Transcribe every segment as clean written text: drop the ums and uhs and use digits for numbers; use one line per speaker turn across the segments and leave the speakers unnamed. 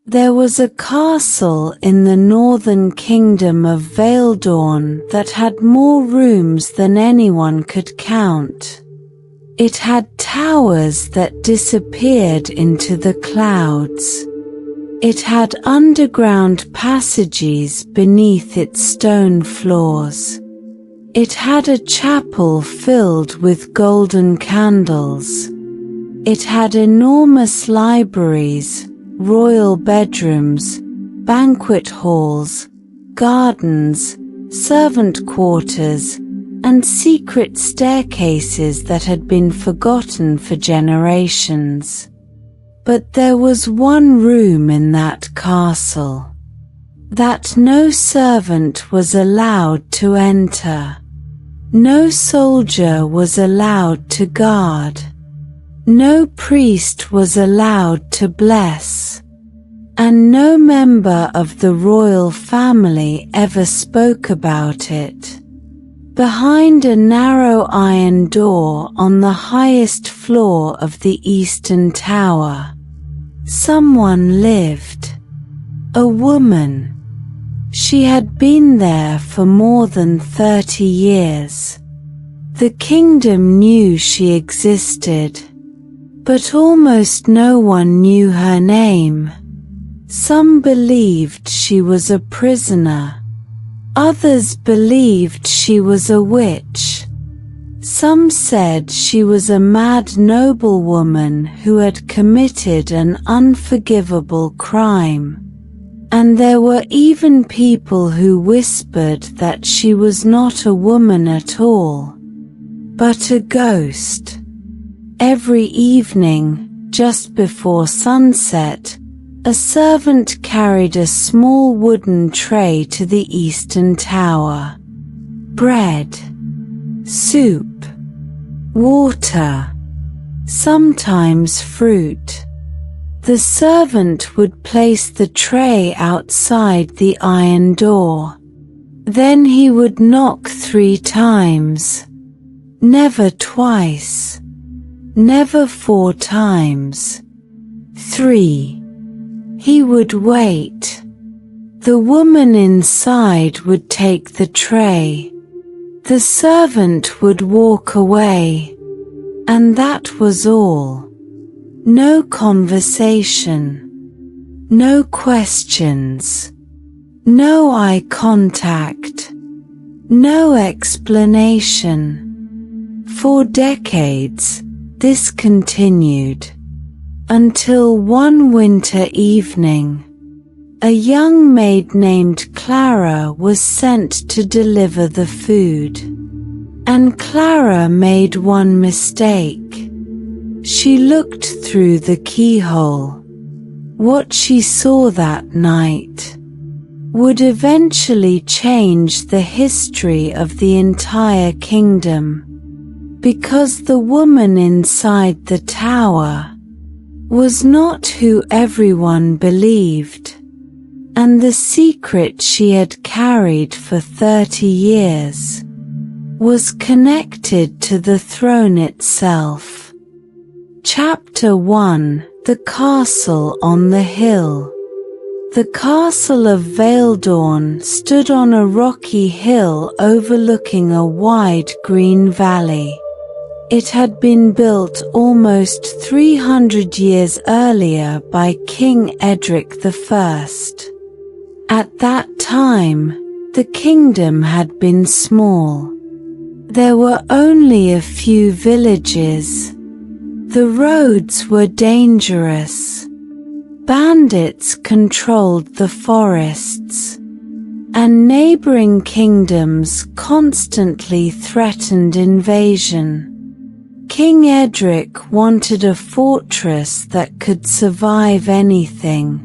There was a castle in the northern kingdom of Valedorn that had more rooms than anyone could count. It had towers that disappeared into the clouds. It had underground passages beneath its stone floors. It had a chapel filled with golden candles. It had enormous libraries, royal bedrooms, banquet halls, gardens, servant quarters, and secret staircases that had been forgotten for generations. But there was one room in that castle that no servant was allowed to enter. No soldier was allowed to guard. No priest was allowed to bless, and no member of the royal family ever spoke about it. Behind a narrow iron door on the highest floor of the eastern tower, someone lived. A woman. She had been there for more than 30 years. The kingdom knew she existed, but almost no one knew her name. Some believed she was a prisoner. Others believed she was a witch. Some said she was a mad noblewoman who had committed an unforgivable crime. And there were even people who whispered that she was not a woman at all, but a ghost. Every evening, just before sunset, a servant carried a small wooden tray to the eastern tower. Bread, soup, water, sometimes fruit. The servant would place the tray outside the iron door. Then he would knock 3 times. Never twice. Never 4 times. 3. He would wait. The woman inside would take the tray. The servant would walk away. And that was all. No conversation. No questions. No eye contact. No explanation. For decades, this continued. Until one winter evening, a young maid named Clara was sent to deliver the food. And Clara made one mistake. She looked through the keyhole. What she saw that night would eventually change the history of the entire kingdom, because the woman inside the tower was not who everyone believed, and the secret she had carried for 30 years was connected to the throne itself. Chapter 1: The Castle on the Hill. The castle of Valedorn stood on a rocky hill overlooking a wide green valley. It had been built almost 300 years earlier by King Edric I. At that time, the kingdom had been small. There were only a few villages. The roads were dangerous. Bandits controlled the forests, and neighboring kingdoms constantly threatened invasion. King Edric wanted a fortress that could survive anything.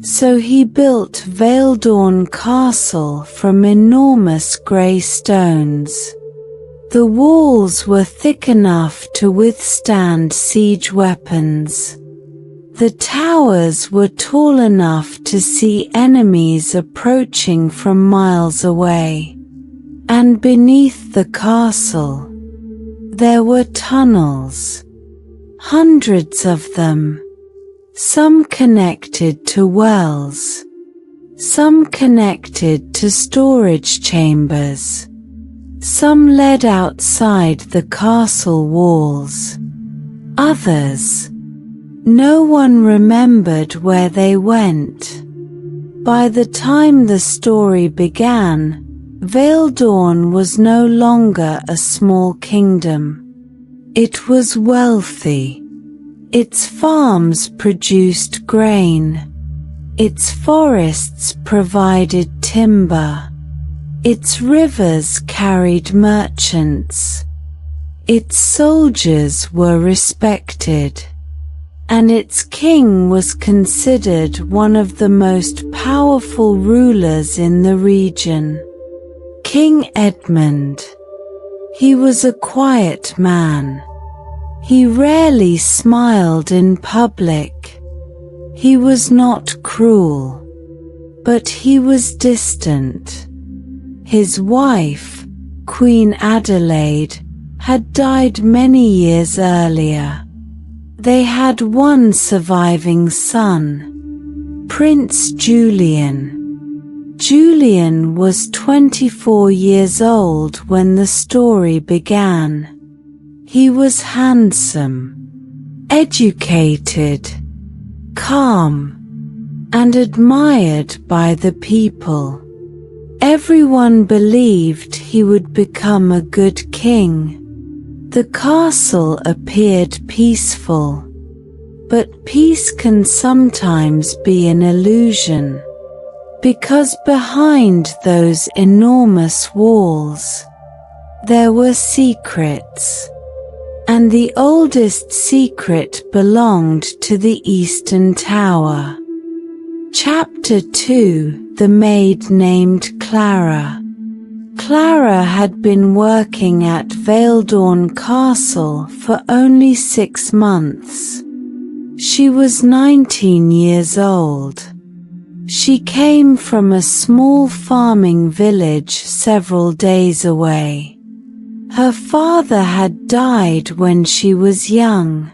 So he built Valedorn Castle from enormous grey stones. The walls were thick enough to withstand siege weapons. The towers were tall enough to see enemies approaching from miles away. And beneath the castle, there were tunnels. Hundreds of them. some connected to wells, some connected to storage chambers, some led outside the castle walls. Others, no one remembered where they went. By the time the story began, Vale Dawn was no longer a small kingdom. It was wealthy. Its farms produced grain. Its forests provided timber. Its rivers carried merchants. Its soldiers were respected. And its king was considered one of the most powerful rulers in the region. King Edmund. He was a quiet man. He rarely smiled in public. He was not cruel, but he was distant. His wife, Queen Adelaide, had died many years earlier. They had one surviving son, Prince Julian. Julian was 24 years old when the story began. He was handsome, educated, calm, and admired by the people. Everyone believed he would become a good king. The castle appeared peaceful, but peace can sometimes be an illusion, because behind those enormous walls, there were secrets, and the oldest secret belonged to the Eastern Tower. Chapter 2: The Maid Named Clara. Clara had been working at Vale Dawn Castle for only 6 months. She was 19 years old. She came from a small farming village several days away. Her father had died when she was young.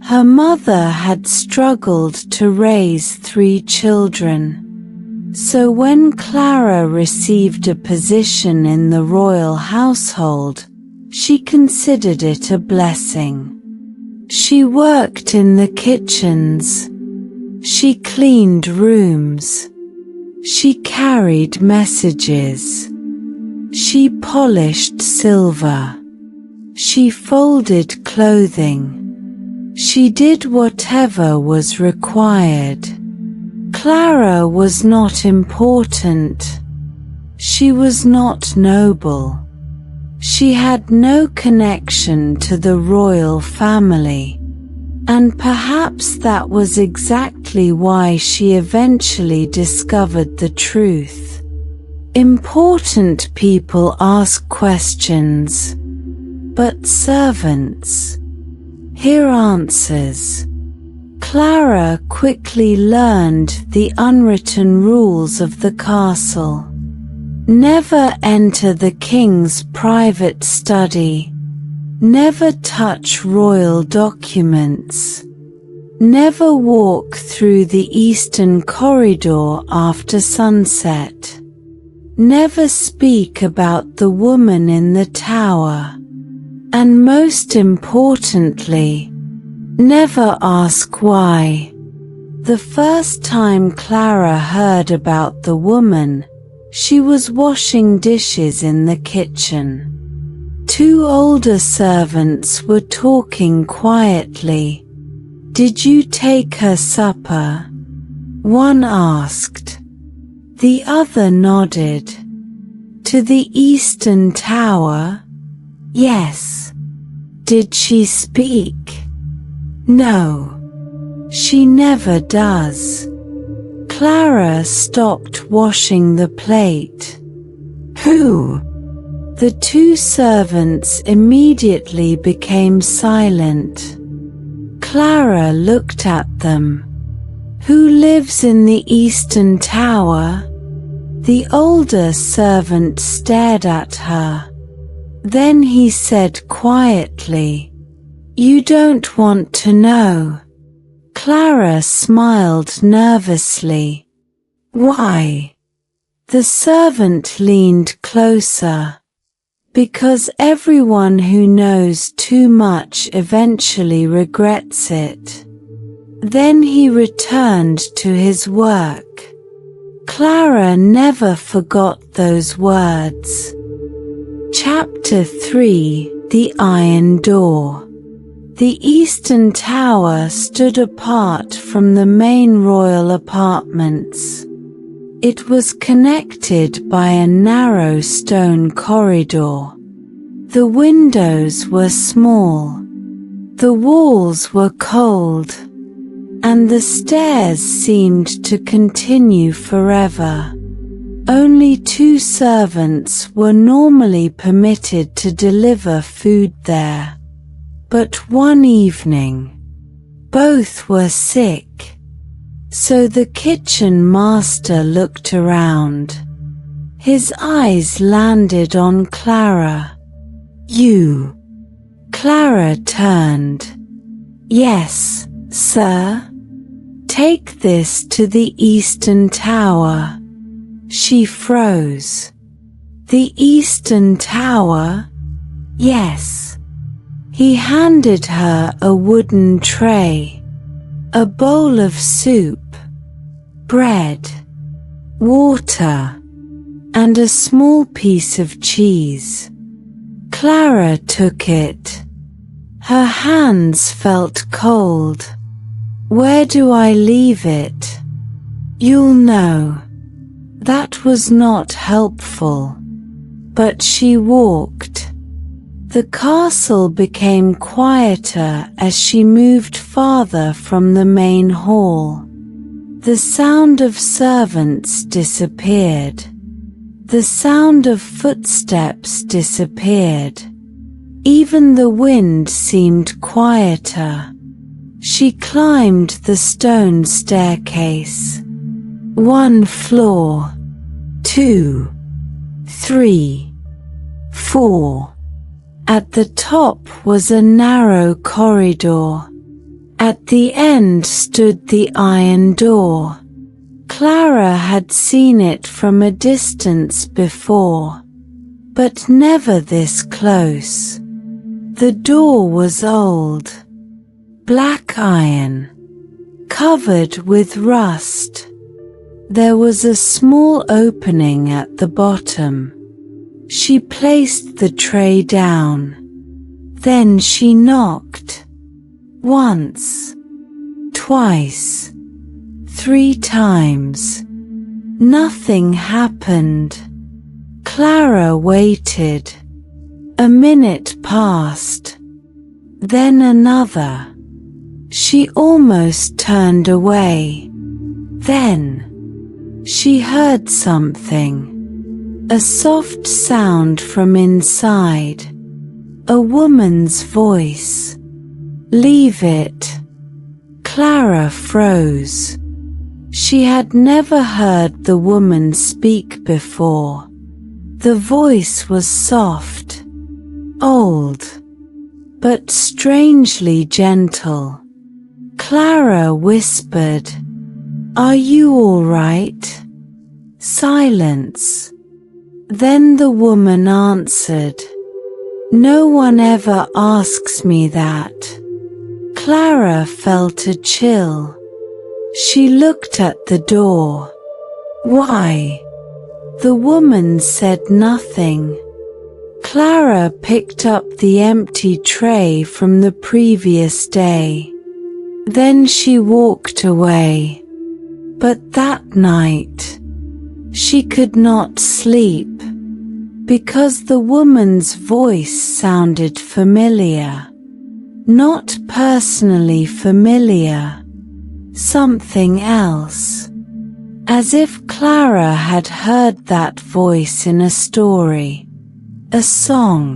Her mother had struggled to raise 3 children. So when Clara received a position in the royal household, she considered it a blessing. She worked in the kitchens. She cleaned rooms. She carried messages. She polished silver. She folded clothing. She did whatever was required. Clara was not important. She was not noble. She had no connection to the royal family, and perhaps that was exactly why she eventually discovered the truth. Important people ask questions, but servants hear answers. Clara quickly learned the unwritten rules of the castle. Never enter the king's private study. Never touch royal documents. Never walk through the eastern corridor after sunset. Never speak about the woman in the tower. And most importantly, never ask why. The first time Clara heard about the woman, she was washing dishes in the kitchen. 2 older servants were talking quietly. "Did you take her supper?" one asked. The other nodded. "To the Eastern Tower?" "Yes." "Did she speak?" "No. She never does." Clara stopped washing the plate. "Who?" The 2 servants immediately became silent. Clara looked at them. "Who lives in the Eastern Tower?" The older servant stared at her. Then he said quietly, "You don't want to know." Clara smiled nervously. Why? The servant leaned closer. Because everyone who knows too much eventually regrets it. Then he returned to his work. Clara never forgot those words. Chapter 3: The Iron Door. The eastern tower stood apart from the main royal apartments. It was connected by a narrow stone corridor. The windows were small. The walls were cold. And the stairs seemed to continue forever. Only 2 servants were normally permitted to deliver food there. But one evening, both were sick. So the kitchen master looked around. His eyes landed on Clara. You. Clara turned. Yes, sir. Take this to the eastern tower. She froze. The eastern tower? Yes. He handed her a wooden tray, a bowl of soup, bread, water, and a small piece of cheese. Clara took it. Her hands felt cold. Where do I leave it? You'll know. That was not helpful. But she walked. The castle became quieter as she moved farther from the main hall. The sound of servants disappeared. The sound of footsteps disappeared. Even the wind seemed quieter. She climbed the stone staircase. 1 floor, 2, 3, 4. At the top was a narrow corridor. At the end stood the iron door. Clara had seen it from a distance before, but never this close. The door was old. Black iron, covered with rust. There was a small opening at the bottom. She placed the tray down. Then she knocked. Once, twice, 3 times. Nothing happened. Clara waited. A minute passed. Then another. She almost turned away. Then, she heard something. A soft sound from inside. A woman's voice. Leave it. Clara froze. She had never heard the woman speak before. The voice was soft, old, but strangely gentle. Clara whispered, "Are you all right?" Silence. Then the woman answered, "No one ever asks me that." Clara felt a chill. She looked at the door. Why? The woman said nothing. Clara picked up the empty tray from the previous day. Then she walked away. But that night, she could not sleep, because the woman's voice sounded familiar. Not personally familiar. Something else. As if Clara had heard that voice in a story, a song,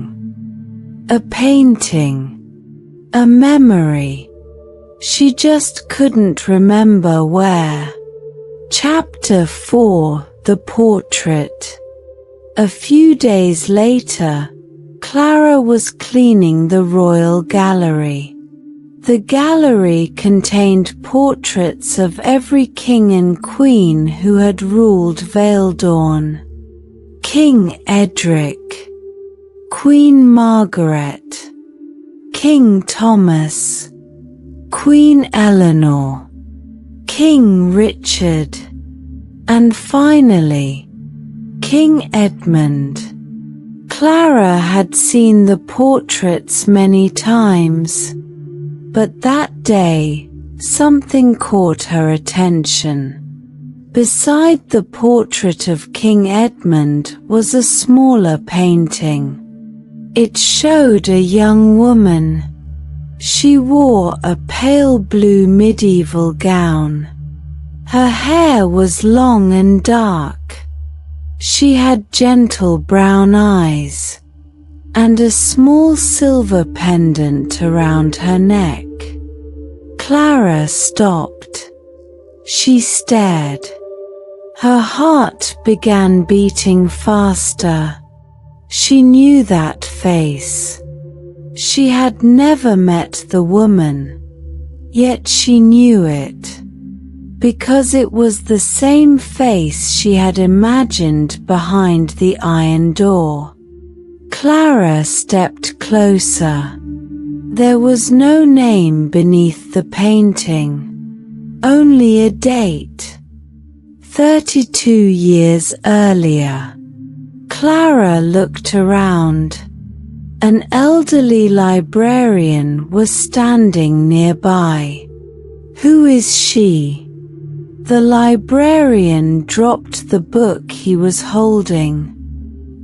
a painting, a memory. She just couldn't remember where. Chapter 4: The Portrait. A few days later, Clara was cleaning the royal gallery. The gallery contained portraits of every king and queen who had ruled Valedorn. King Edric, Queen Margaret, King Thomas, Queen Eleanor, King Richard, and finally, King Edmund. Clara had seen the portraits many times, but that day, something caught her attention. Beside the portrait of King Edmund was a smaller painting. It showed a young woman. She wore a pale blue medieval gown. Her hair was long and dark. She had gentle brown eyes, and a small silver pendant around her neck. Clara stopped. She stared. Her heart began beating faster. She knew that face. She had never met the woman, yet she knew it, because it was the same face she had imagined behind the iron door. Clara stepped closer. There was no name beneath the painting, only a date. 32 years earlier. Clara looked around. An elderly librarian was standing nearby. "Who is she?" The librarian dropped the book he was holding.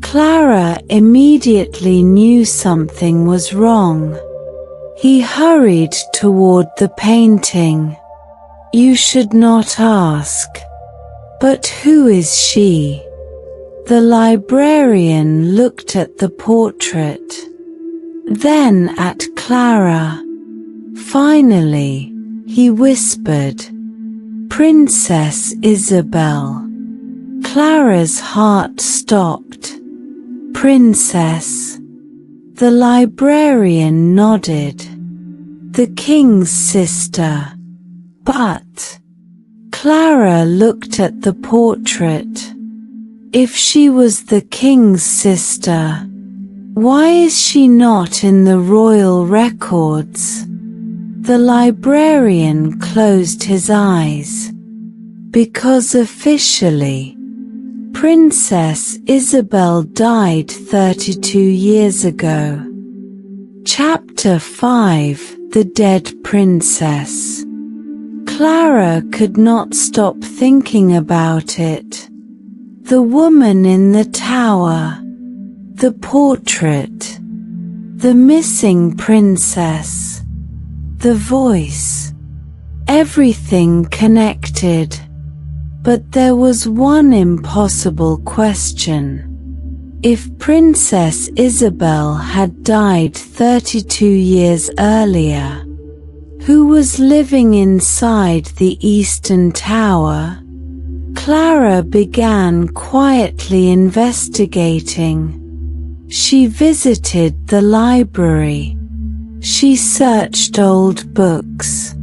Clara immediately knew something was wrong. He hurried toward the painting. "You should not ask. But who is she?" The librarian looked at the portrait, then at Clara. Finally, he whispered, "Princess Isabel." Clara's heart stopped. "Princess?" The librarian nodded. "The king's sister." But Clara looked at the portrait. If she was the king's sister, why is she not in the royal records? The librarian closed his eyes. Because officially, Princess Isabel died 32 years ago. Chapter 5: The Dead Princess. Clara could not stop thinking about it. The woman in the tower, the portrait, the missing princess, the voice, everything connected. But there was one impossible question. If Princess Isabel had died 32 years earlier, who was living inside the Eastern Tower? Clara began quietly investigating. She visited the library. She searched old books.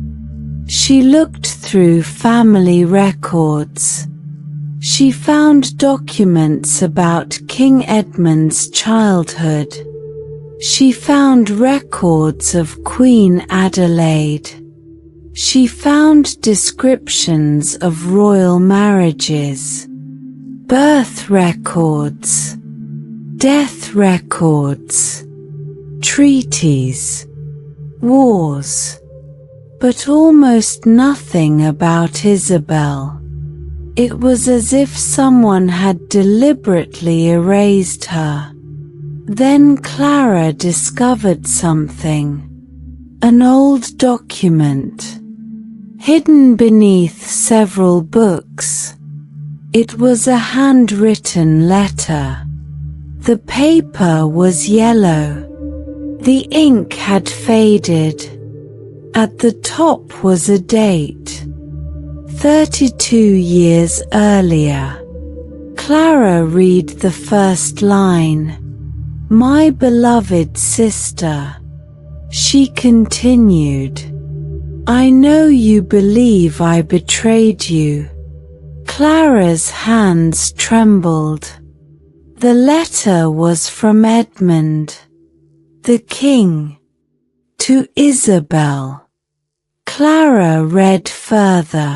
She looked through family records. She found documents about King Edmund's childhood. She found records of Queen Adelaide. She found descriptions of royal marriages, birth records, death records, treaties, wars, but almost nothing about Isabel. It was as if someone had deliberately erased her. Then Clara discovered something. An old document, hidden beneath several books. It was a handwritten letter. The paper was yellow. The ink had faded. At the top was a date. 32 years earlier. Clara read the first line. "My beloved sister." She continued, I know you believe I betrayed you." Clara's hands trembled. The letter was from Edmund, the king, to Isabel. Clara read further.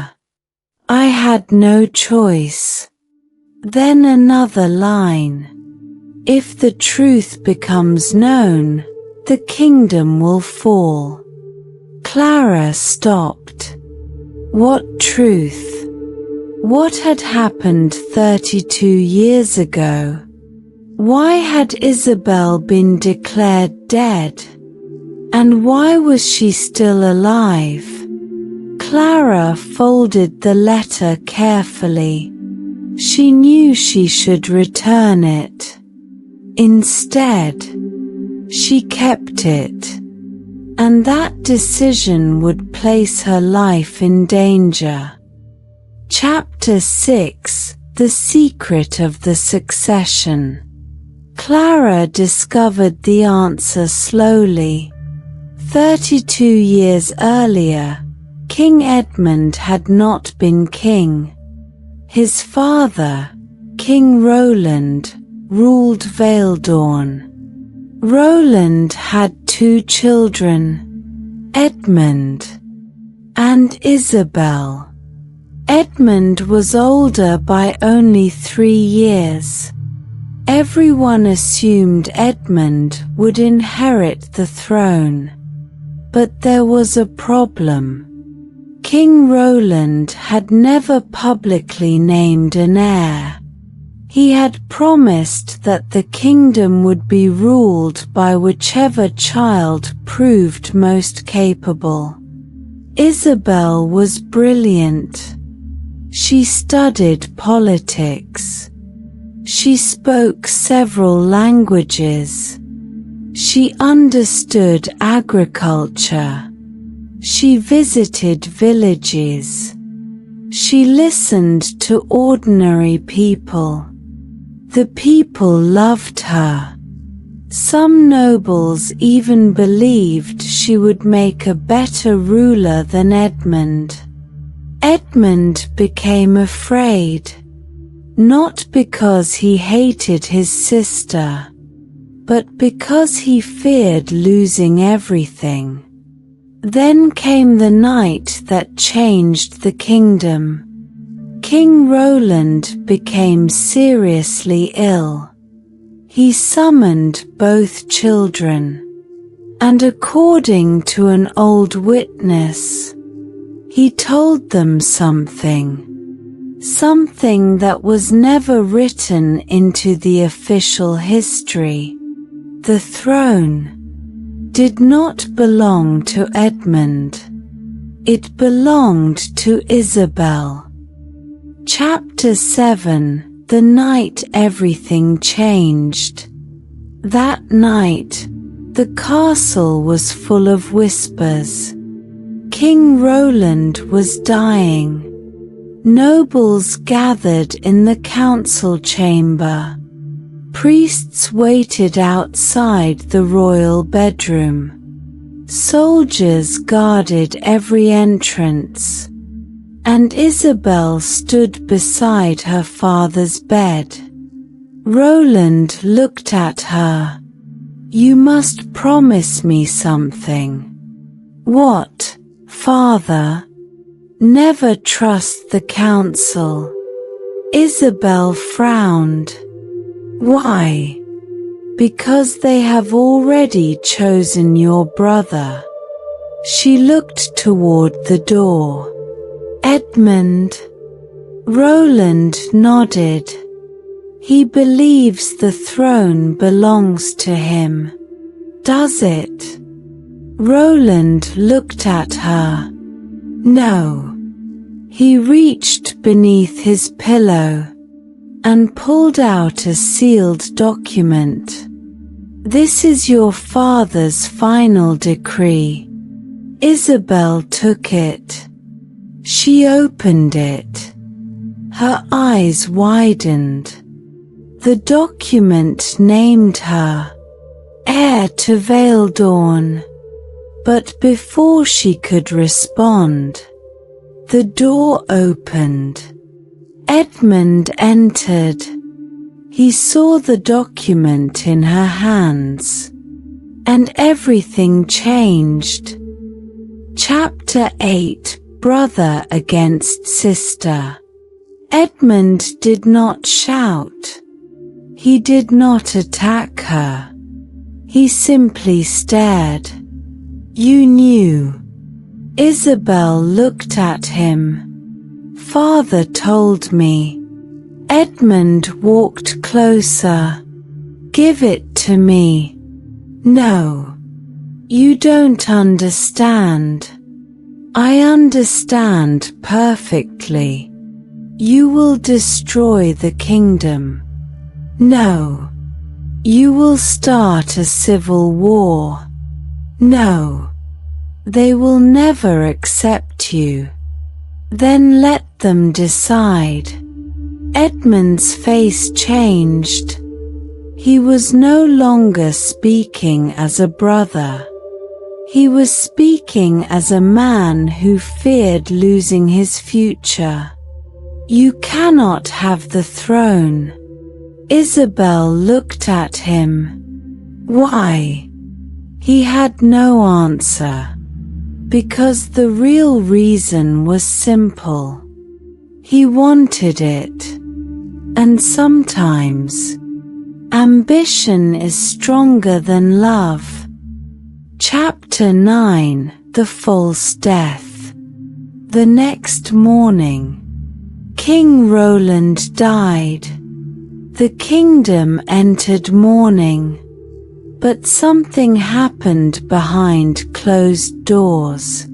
"I had no choice." Then another line. "If the truth becomes known, the kingdom will fall." Clara stopped. What truth? What had happened 32 years ago? Why had Isabel been declared dead? And why was she still alive? Clara folded the letter carefully. She knew she should return it. Instead, she kept it. And that decision would place her life in danger. Chapter 6: The Secret of the Succession. Clara discovered the answer slowly. 32 years earlier, King Edmund had not been king. His father, King Roland, ruled Veldorn. Roland had 2 children, Edmund and Isabel. Edmund was older by only 3 years. Everyone assumed Edmund would inherit the throne. But there was a problem. King Roland had never publicly named an heir. He had promised that the kingdom would be ruled by whichever child proved most capable. Isabel was brilliant. She studied politics. She spoke several languages. She understood agriculture. She visited villages. She listened to ordinary people. The people loved her. Some nobles even believed she would make a better ruler than Edmund. Edmund became afraid, not because he hated his sister, but because he feared losing everything. Then came the night that changed the kingdom. King Roland became seriously ill. He summoned both children, and according to an old witness, he told them something that was never written into the official history. The throne did not belong to Edmund. It belonged to Isabel. Chapter 7: The Night Everything Changed. That night, the castle was full of whispers. King Roland was dying. Nobles gathered in the council chamber. Priests waited outside the royal bedroom. Soldiers guarded every entrance. And Isabel stood beside her father's bed. Roland looked at her. "You must promise me something." "What, father?" "Never trust the council." Isabel frowned. "Why?" "Because they have already chosen your brother." She looked toward the door. "Edmund?" Roland nodded. "He believes the throne belongs to him." "Does it?" Roland looked at her. "No." He reached beneath his pillow and pulled out a sealed document. "This is your father's final decree." Isabel took it. She opened it. Her eyes widened. The document named her heir to Veldorn. But before she could respond, the door opened. Edmund entered. He saw the document in her hands, and everything changed. Chapter 8: Brother against Sister. Edmund did not shout. He did not attack her. He simply stared. "You knew." Isabel looked at him. "Father told me." Edmund walked closer. "Give it to me." "No. You don't understand." "I understand perfectly. You will destroy the kingdom." "No. You will start a civil war." "No. They will never accept you." "Then let them decide." Edmund's face changed. He was no longer speaking as a brother. He was speaking as a man who feared losing his future. "You cannot have the throne." Isabel looked at him. "Why?" He had no answer. Because the real reason was simple. He wanted it. And sometimes, ambition is stronger than love. Chapter 9: The False Death. The next morning, King Roland died. The kingdom entered mourning. But something happened behind closed doors.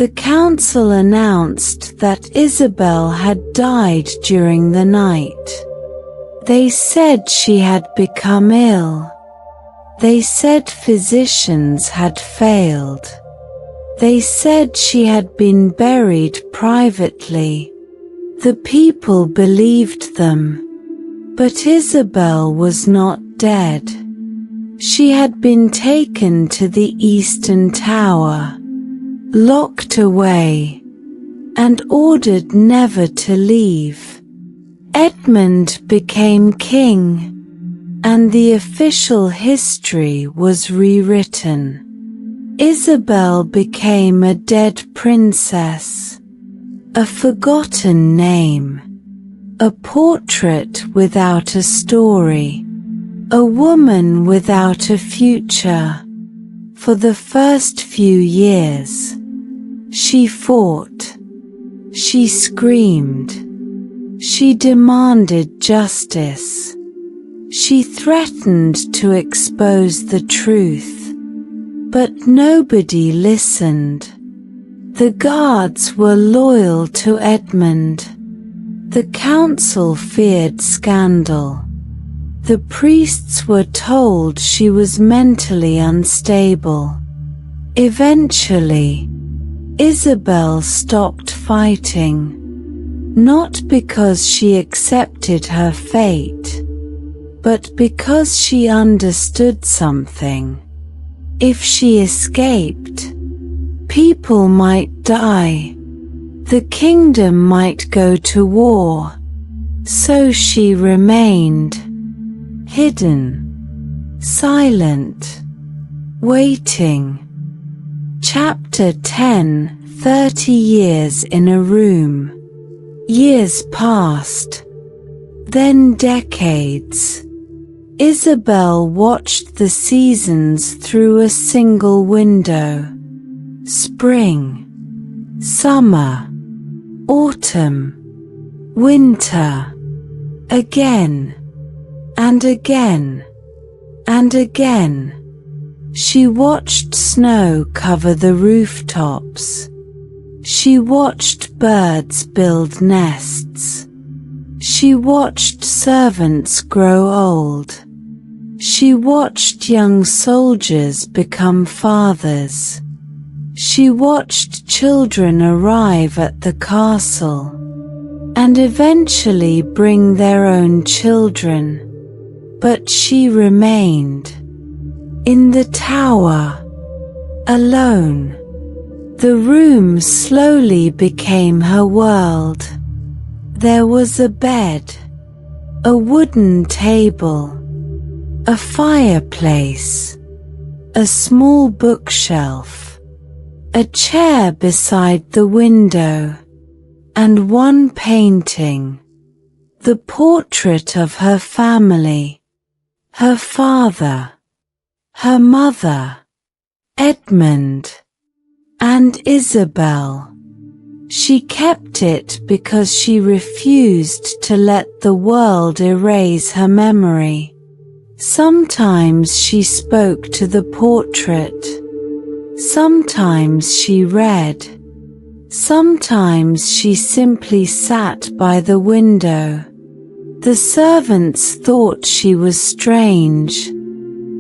The council announced that Isabel had died during the night. They said she had become ill. They said physicians had failed. They said she had been buried privately. The people believed them. But Isabel was not dead. She had been taken to the Eastern Tower, locked away, and ordered never to leave. Edmund became king, and the official history was rewritten. Isabel became a dead princess, a forgotten name, a portrait without a story, a woman without a future. For the first few years, she fought. She screamed. She demanded justice. She threatened to expose the truth. But nobody listened. The guards were loyal to Edmund. The council feared scandal. The priests were told she was mentally unstable. Eventually, Isabel stopped fighting. Not because she accepted her fate, but because she understood something. If she escaped, people might die. The kingdom might go to war. So she remained, hidden, silent, waiting. Chapter 10: 30 years in a room. Years passed. Then decades. Isabel watched the seasons through a single window. Spring, summer, autumn, winter. Again, and again, and again. She watched snow cover the rooftops. She watched birds build nests. She watched servants grow old. She watched young soldiers become fathers. She watched children arrive at the castle, and eventually bring their own children. But she remained. In the tower, alone. The room slowly became her world. There was a bed, a wooden table, a fireplace, a small bookshelf, a chair beside the window, and one painting, the portrait of her family, her father, her mother, Edmund, and Isabel. She kept it because she refused to let the world erase her memory. Sometimes she spoke to the portrait. Sometimes she read. Sometimes she simply sat by the window. The servants thought she was strange,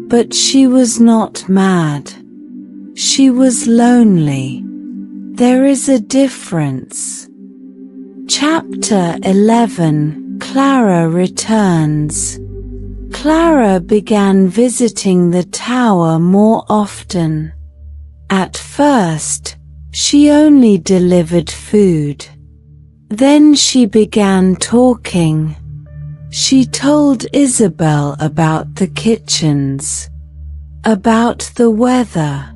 but she was not mad. She was lonely. There is a difference. Chapter 11. Clara returns. Clara began visiting the tower more often. At first, she only delivered food. Then she began talking. She told Isabel about the kitchens, about the weather,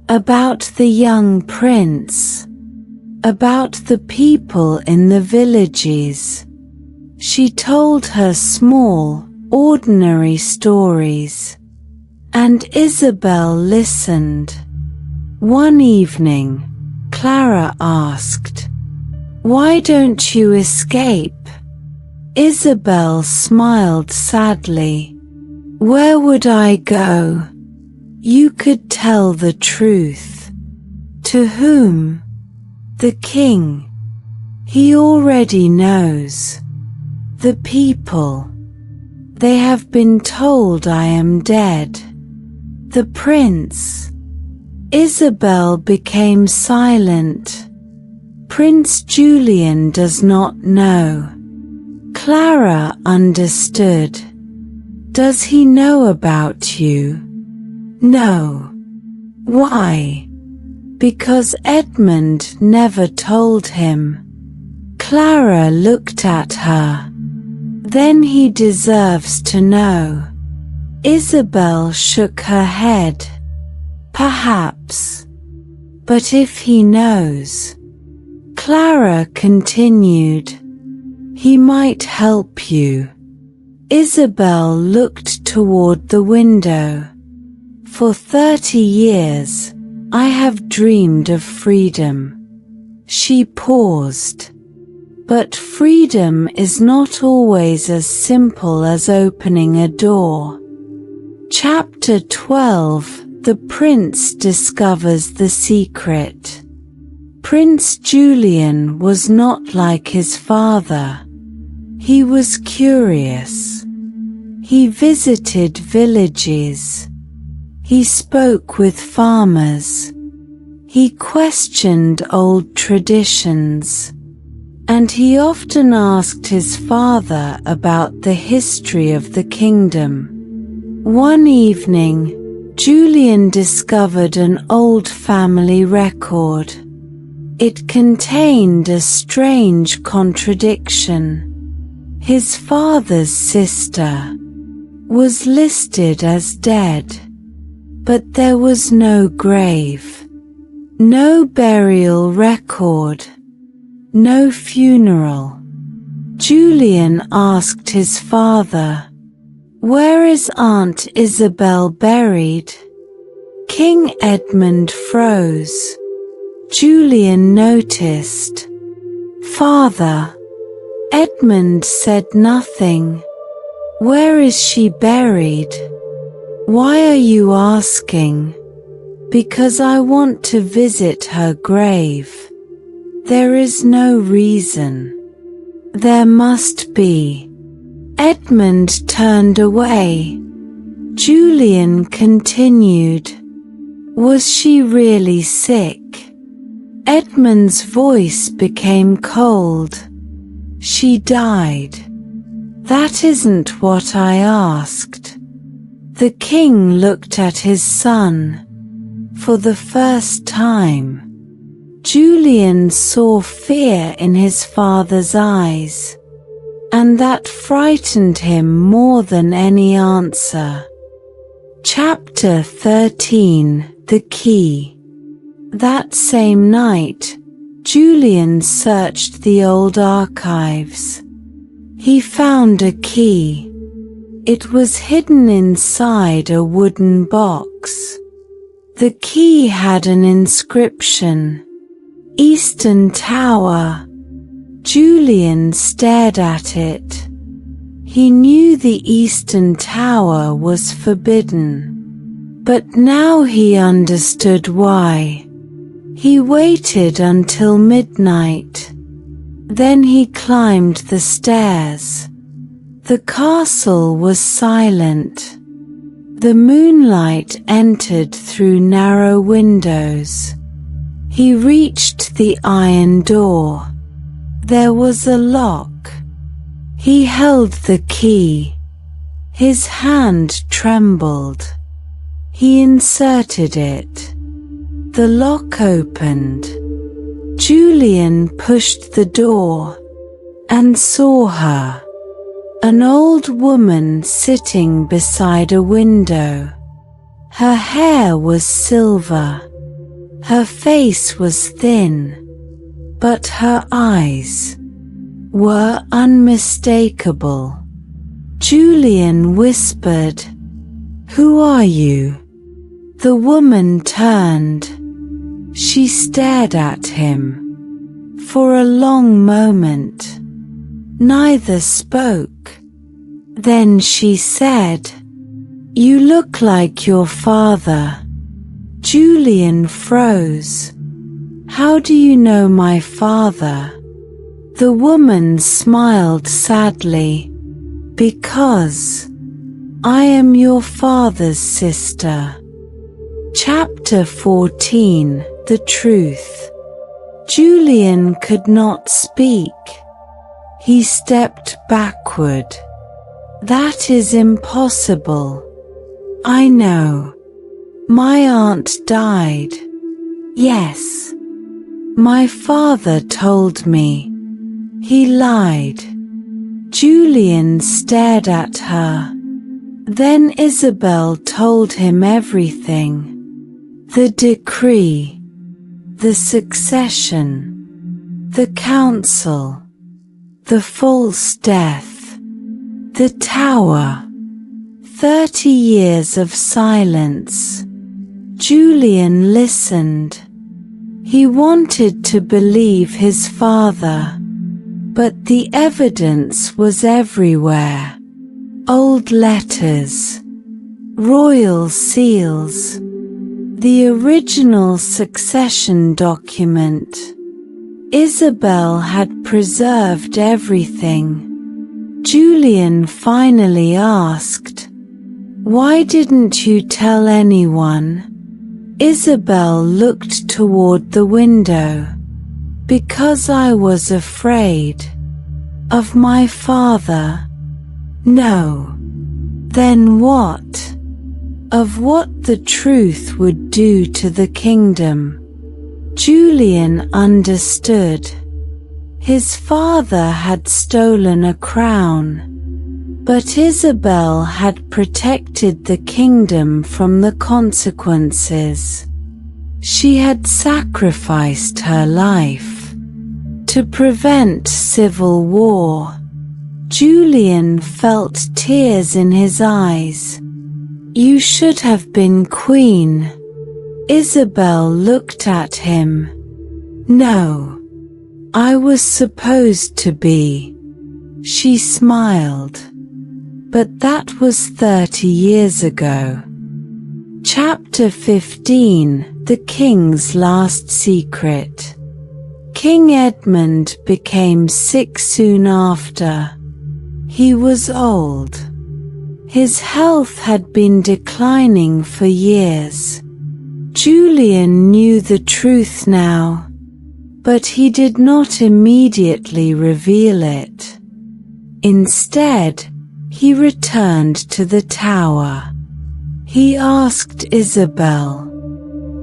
about the young prince, about the people in the villages. She told her small, ordinary stories, and Isabel listened. One evening, Clara asked, "Why don't you escape?" Isabel smiled sadly. "Where would I go? You could tell the truth." "To whom?" "The king. He already knows. The people. They have been told I am dead." "The prince?" Isabel became silent. "Prince Julian does not know." Clara understood. "Does he know about you?" "No." "Why?" "Because Edmund never told him." Clara looked at her. "Then he deserves to know." Isabel shook her head. "Perhaps. But if he knows," Clara continued, "he might help you." Isabel looked toward the window. "For 30 years, I have dreamed of freedom." She paused. "But freedom is not always as simple as opening a door." Chapter 12. The prince discovers the secret. Prince Julian was not like his father. He was curious. He visited villages. He spoke with farmers. He questioned old traditions. And he often asked his father about the history of the kingdom. One evening, Julian discovered an old family record. It contained a strange contradiction. His father's sister was listed as dead, but there was no grave, no burial record, no funeral. Julian asked his father, "Where is Aunt Isabel buried?" King Edmund froze. Julian noticed. "Father." Edmund said nothing. "Where is she buried?" "Why are you asking?" "Because I want to visit her grave." "There is no reason." "There must be." Edmund turned away. Julian continued. "Was she really sick?" Edmund's voice became cold. "She died." "That isn't what I asked." The king looked at his son. For the first time, Julian saw fear in his father's eyes, and that frightened him more than any answer. Chapter 13: The Key. That same night, Julian searched the old archives. He found a key. It was hidden inside a wooden box. The key had an inscription, "Eastern Tower." Julian stared at it. He knew the Eastern Tower was forbidden, but now he understood why. He waited until midnight. Then he climbed the stairs. The castle was silent. The moonlight entered through narrow windows. He reached the iron door. There was a lock. He held the key. His hand trembled. He inserted it. The lock opened. Julian pushed the door and saw her. An old woman sitting beside a window. Her hair was silver. Her face was thin, but her eyes were unmistakable. Julian whispered, "Who are you?" The woman turned. She stared at him. For a long moment, neither spoke. Then she said, "You look like your father." Julian froze. "How do you know my father?" The woman smiled sadly. "Because I am your father's sister." Chapter 14: The Truth. Julian could not speak. He stepped backward. "That is impossible." "I know. My aunt died." "Yes. My father told me." He lied. Julian stared at her. Then Isabel told him everything. The decree, the succession, the council, the false death, the tower. 30 years of silence. Julian listened. He wanted to believe his father, but the evidence was everywhere. Old letters, royal seals, the original succession document. Isabel had preserved everything. Julian finally asked, "Why didn't you tell anyone?" Isabel looked toward the window. "Because I was afraid." "Of my father?" "No." "Then what?" "Of what the truth would do to the kingdom." Julian understood. His father had stolen a crown, but Isabel had protected the kingdom from the consequences. She had sacrificed her life to prevent civil war. Julian felt tears in his eyes. "You should have been queen." Isabel looked at him. "No. I was supposed to be." She smiled. But that was 30 years ago. Chapter 15: The King's Last Secret. King Edmund became sick soon after. He was old. His health had been declining for years. Julian knew the truth now, but he did not immediately reveal it. Instead, he returned to the tower. He asked Isabel,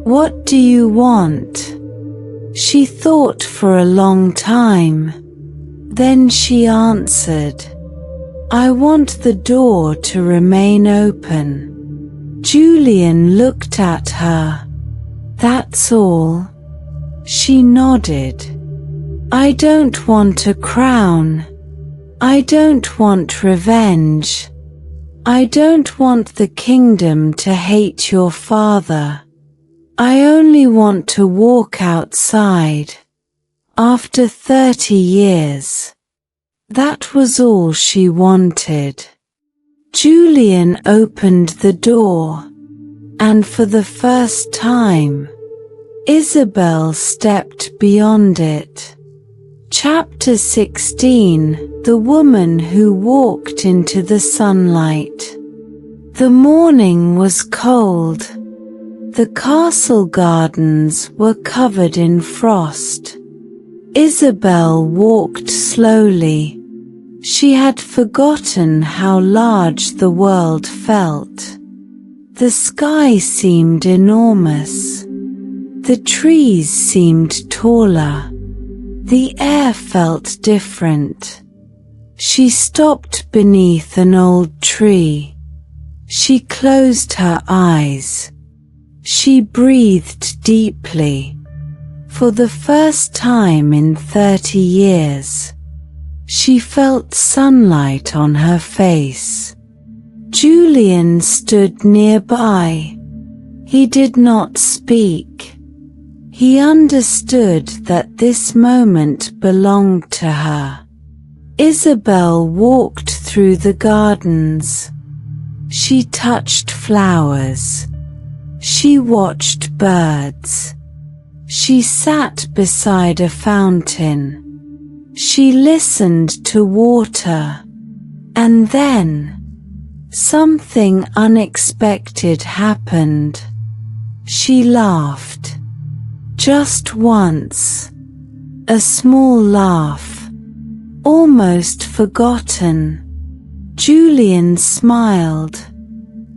What do you want?" She thought for a long time. Then she answered, "I want the door to remain open." Julian looked at her. "That's all?" She nodded. "I don't want a crown. I don't want revenge. I don't want the kingdom to hate your father. I only want to walk outside. After 30 years. That was all she wanted. Julian opened the door, and for the first time, Isabel stepped beyond it. Chapter 16: The Woman Who Walked into the Sunlight. The morning was cold. The castle gardens were covered in frost. Isabel walked slowly. She had forgotten how large the world felt. The sky seemed enormous. The trees seemed taller. The air felt different. She stopped beneath an old tree. She closed her eyes. She breathed deeply. For the first time in 30 years, she felt sunlight on her face. Julian stood nearby. He did not speak. He understood that this moment belonged to her. Isabel walked through the gardens. She touched flowers. She watched birds. She sat beside a fountain. She listened to water. And then, something unexpected happened. She laughed. Just once. A small laugh. Almost forgotten. Julian smiled.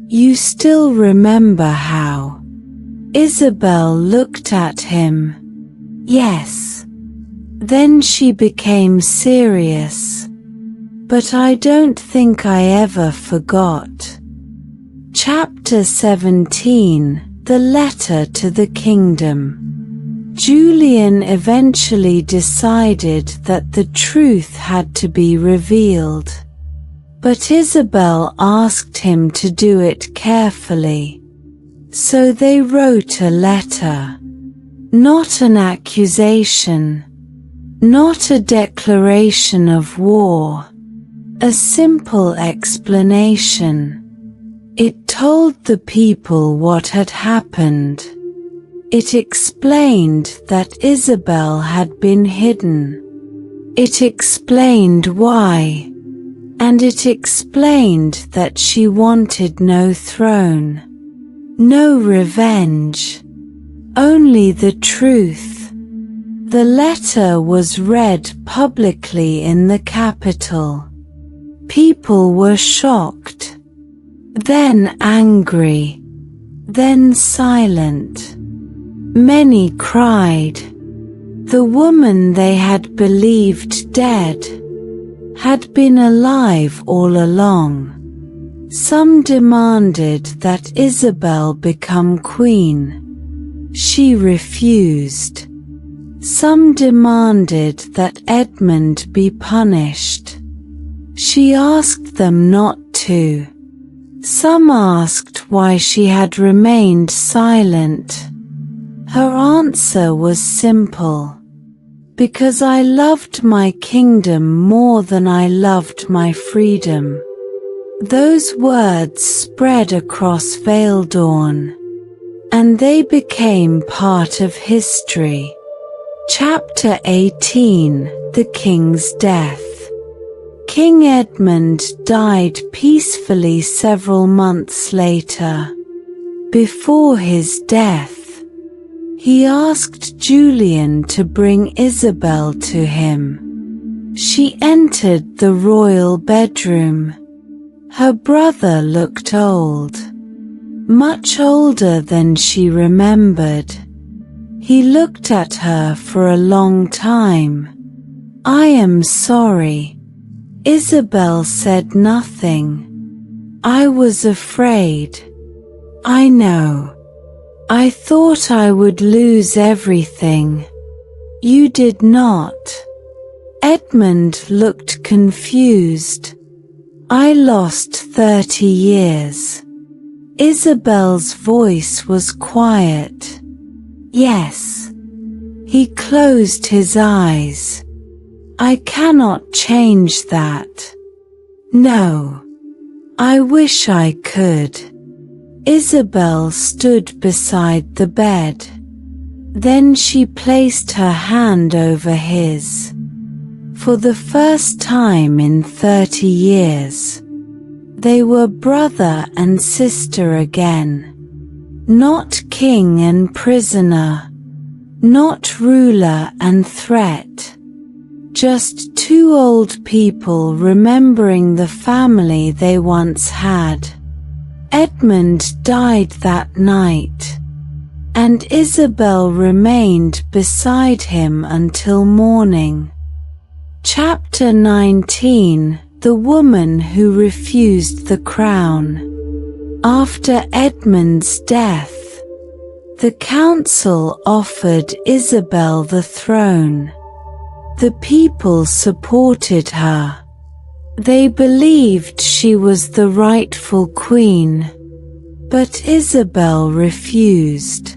"You still remember how?" Isabel looked at him. "Yes." Then she became serious. "But I don't think I ever forgot." Chapter 17: The Letter to the Kingdom. Julian eventually decided that the truth had to be revealed. But Isabel asked him to do it carefully. So they wrote a letter. Not an accusation. Not a declaration of war. A simple explanation. It told the people what had happened. It explained that Isabel had been hidden. It explained why. And it explained that she wanted no throne. No revenge. Only the truth. The letter was read publicly in the capital. People were shocked. Then angry. Then silent. Many cried. The woman they had believed dead had been alive all along. Some demanded that Isabel become queen. She refused. Some demanded that Edmund be punished. She asked them not to. Some asked why she had remained silent. Her answer was simple. Because I loved my kingdom more than I loved my freedom. Those words spread across Valedorn, and they became part of history. Chapter 18: The King's Death. King Edmund died peacefully several months later. Before his death, he asked Julian to bring Isabel to him. She entered the royal bedroom. Her brother looked old. much older than she remembered. He looked at her for a long time. "I am sorry." Isabel said nothing. "I was afraid." "I know. I thought I would lose everything." "You did not." Edmund looked confused. "I lost 30 years. Isabel's voice was quiet. "Yes." He closed his eyes. "I cannot change that." "No. I wish I could." Isabel stood beside the bed. Then she placed her hand over his. For the first time in 30 years, they were brother and sister again. Not king and prisoner, not ruler and threat. Just two old people remembering the family they once had. Edmund died that night, and Isabel remained beside him until morning. Chapter 19: The Woman Who Refused the Crown. After Edmund's death, the council offered Isabel the throne. The people supported her. They believed she was the rightful queen. But Isabel refused.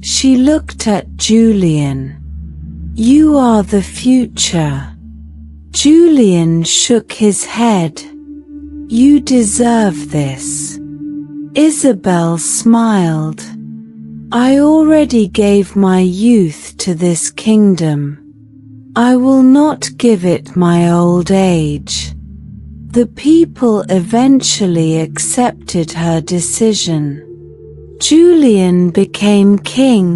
She looked at Julian. "You are the future." Julian shook his head. "You deserve this." Isabel smiled. "I already gave my youth to this kingdom. I will not give it my old age." The people eventually accepted her decision. Julian became king,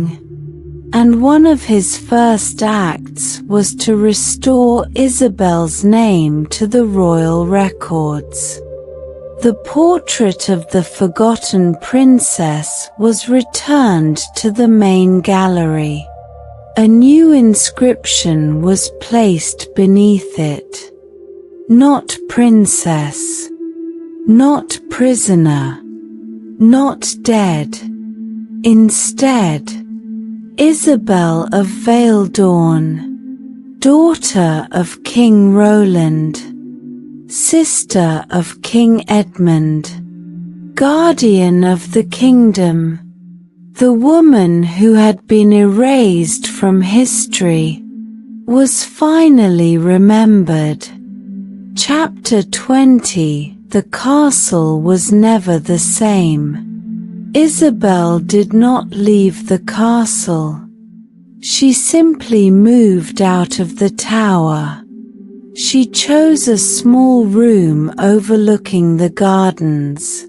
and one of his first acts was to restore Isabel's name to the royal records. The portrait of the forgotten princess was returned to the main gallery. A new inscription was placed beneath it. Not princess, not prisoner, not dead. Instead, Isabel of Valedorn, daughter of King Roland, sister of King Edmund, guardian of the kingdom, the woman who had been erased from history, was finally remembered. Chapter 20: The castle was never the same. Isabel did not leave the castle. She simply moved out of the tower. She chose a small room overlooking the gardens.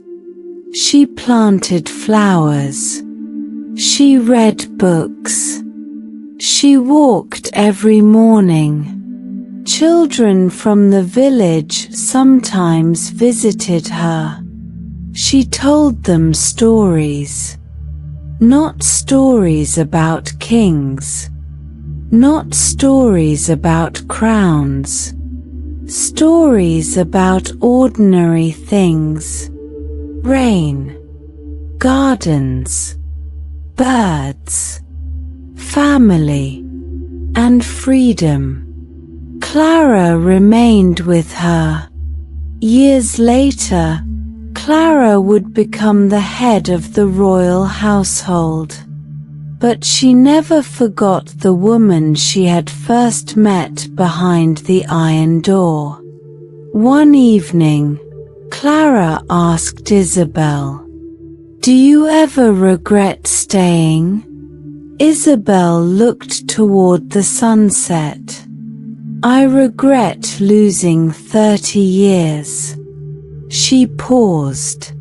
She planted flowers. She read books. She walked every morning. Children from the village sometimes visited her. She told them stories. Not stories about kings. Not stories about crowns. Stories about ordinary things. Rain. Gardens. Birds. Family. And freedom. Clara remained with her. Years later, Clara would become the head of the royal household. But she never forgot the woman she had first met behind the iron door. One evening, Clara asked Isabel, "Do you ever regret staying?" Isabel looked toward the sunset. "I regret losing 30 years." She paused.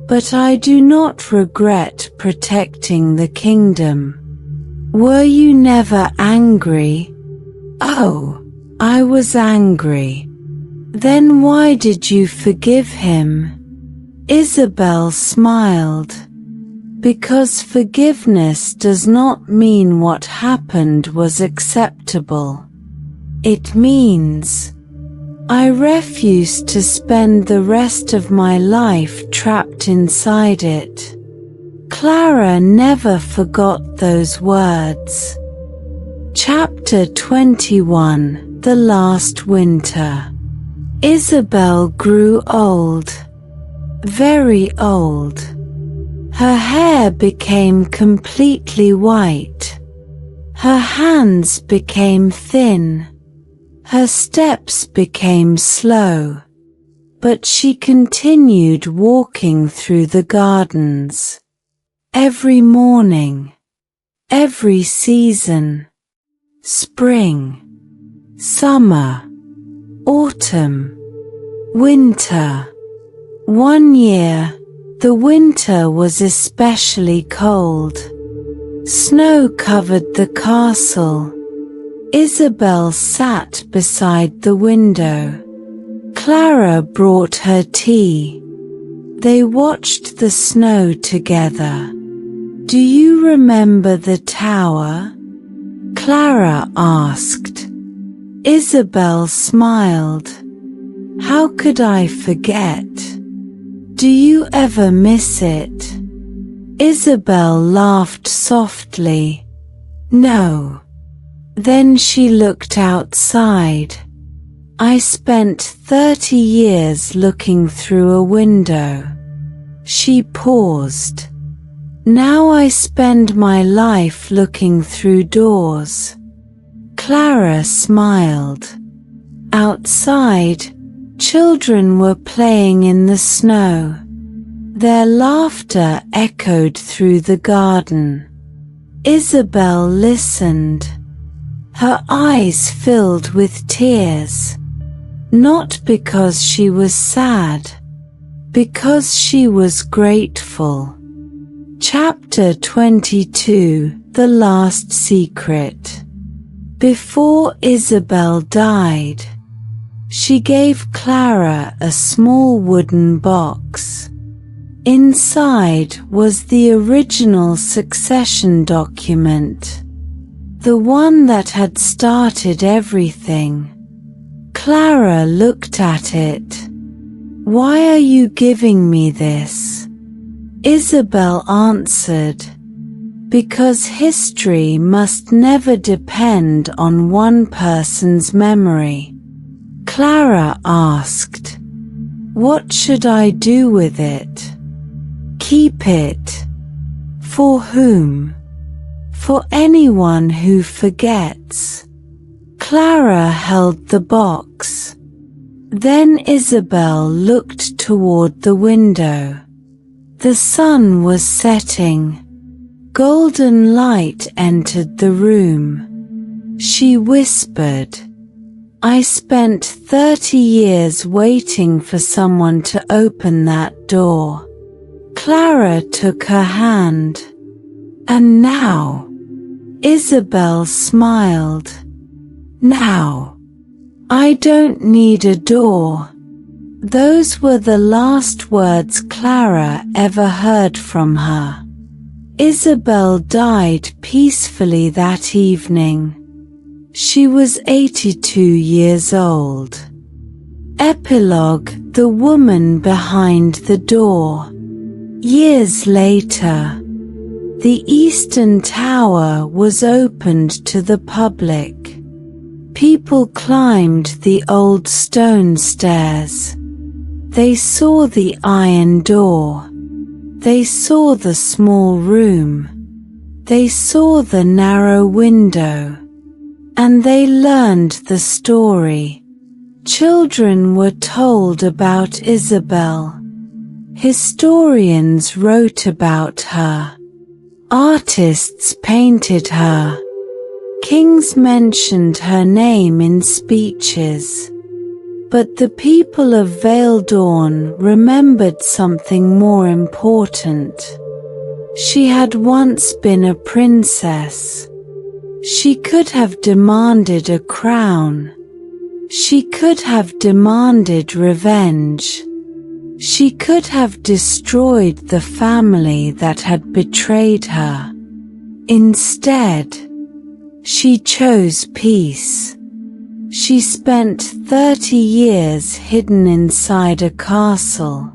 "But I do not regret protecting the kingdom." "Were you never angry?" "Oh, I was angry." "Then why did you forgive him?" Isabel smiled. Because forgiveness does not mean what happened was acceptable. It means, I refuse to spend the rest of my life trapped inside it. Clara never forgot those words. Chapter 21, The Last Winter. Isabel grew old. Very old. Her hair became completely white. Her hands became thin. Her steps became slow. But she continued walking through the gardens. Every morning. Every season. Spring. Summer. Autumn. Winter. One year, the winter was especially cold. Snow covered the castle. Isabel sat beside the window. Clara brought her tea. They watched the snow together. Do you remember the tower? Clara asked. Isabel smiled. How could I forget? Do you ever miss it? Isabel laughed softly. No. Then she looked outside. I spent 30 years looking through a window. She paused. Now I spend my life looking through doors. Clara smiled. Outside, children were playing in the snow. Their laughter echoed through the garden. Isabel listened. Her eyes filled with tears. Not because she was sad, because she was grateful. Chapter 22, The Last Secret. Before Isabel died, she gave Clara a small wooden box. Inside was the original succession document, the one that had started everything. Clara looked at it. Why are you giving me this? Isabel answered, because history must never depend on one person's memory. Clara asked, what should I do with it? Keep it. For whom? For anyone who forgets. Clara held the box. Then Isabel looked toward the window. The sun was setting. Golden light entered the room. She whispered, I spent 30 years waiting for someone to open that door. Clara took her hand. And now? Isabel smiled. Now. I don't need a door. Those were the last words Clara ever heard from her. Isabel died peacefully that evening. She was 82 years old. Epilogue: The woman behind the door. Years later, the Eastern Tower was opened to the public. People climbed the old stone stairs. They saw the iron door. They saw the small room. They saw the narrow window. And they learned the story. Children were told about Isabel. Historians wrote about her. Artists painted her. Kings mentioned her name in speeches. But the people of Vale Dawn remembered something more important. She had once been a princess. She could have demanded a crown. She could have demanded revenge. She could have destroyed the family that had betrayed her. Instead, she chose peace. She spent 30 years hidden inside a castle.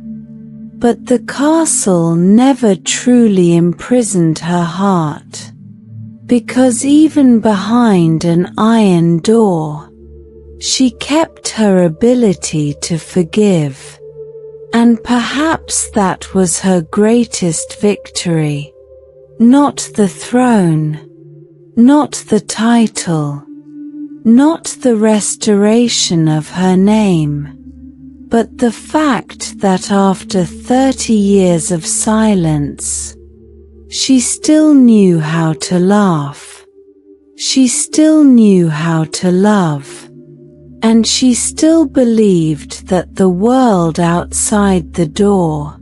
But the castle never truly imprisoned her heart, because even behind an iron door, she kept her ability to forgive. And perhaps that was her greatest victory. Not the throne, not the title, not the restoration of her name, but the fact that after 30 years of silence, she still knew how to laugh. She still knew how to love. And she still believed that the world outside the door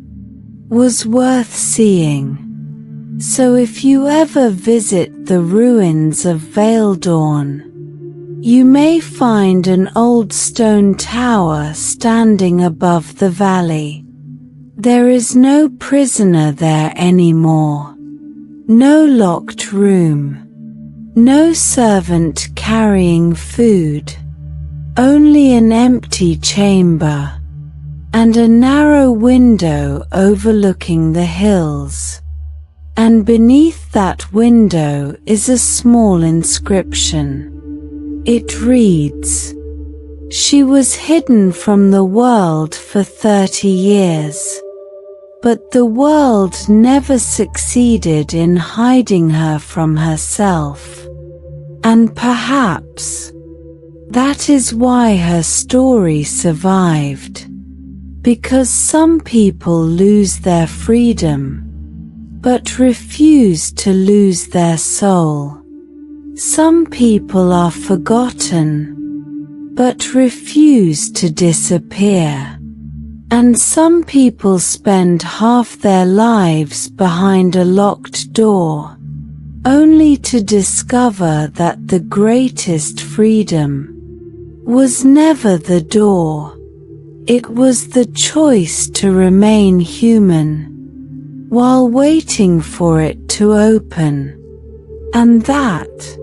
was worth seeing. So if you ever visit the ruins of Dawn, you may find an old stone tower standing above the valley. There is no prisoner there anymore. No locked room. No servant carrying food. Only an empty chamber, and a narrow window overlooking the hills. And beneath that window is a small inscription. It reads, "She was hidden from the world for 30 years. But the world never succeeded in hiding her from herself. And perhaps that is why her story survived. Because some people lose their freedom, but refuse to lose their soul. Some people are forgotten, but refuse to disappear. And some people spend half their lives behind a locked door, only to discover that the greatest freedom was never the door. It was the choice to remain human, while waiting for it to open. And that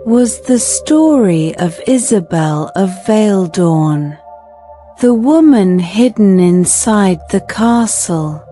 was the story of Isabel of Dawn, the woman hidden inside the castle.